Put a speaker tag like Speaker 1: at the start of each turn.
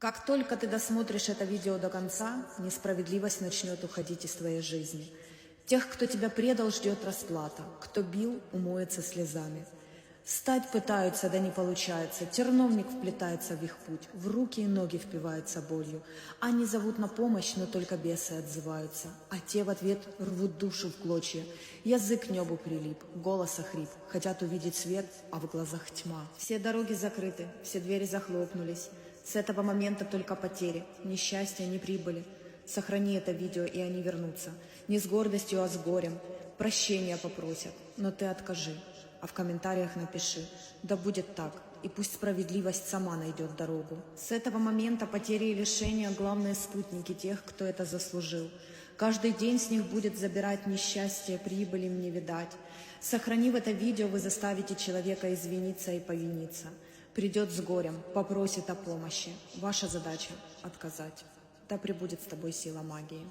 Speaker 1: Как только ты досмотришь это видео до конца, несправедливость начнет уходить из твоей жизни. Тех, кто тебя предал, ждет расплата, кто бил, умоется слезами. Стать пытаются, да не получается, терновник вплетается в их путь, в руки и ноги впиваются болью. Они зовут на помощь, но только бесы отзываются, а те в ответ рвут душу в клочья. Язык к небу прилип, голос охрип, хотят увидеть свет, а в глазах тьма. Все дороги закрыты, все двери захлопнулись. С этого момента только потери, ни счастья, ни прибыли. Сохрани это видео, и они вернутся. Не с гордостью, а с горем. Прощения попросят, но ты откажи. А в комментариях напиши: да будет так, и пусть справедливость сама найдет дорогу. С этого момента потери и лишения — главные спутники тех, кто это заслужил. Каждый день с них будет забирать несчастье, прибыли им не видать. Сохранив это видео, вы заставите человека извиниться и повиниться. Придет с горем, попросит о помощи. Ваша задача — отказать. Да пребудет с тобой сила магии.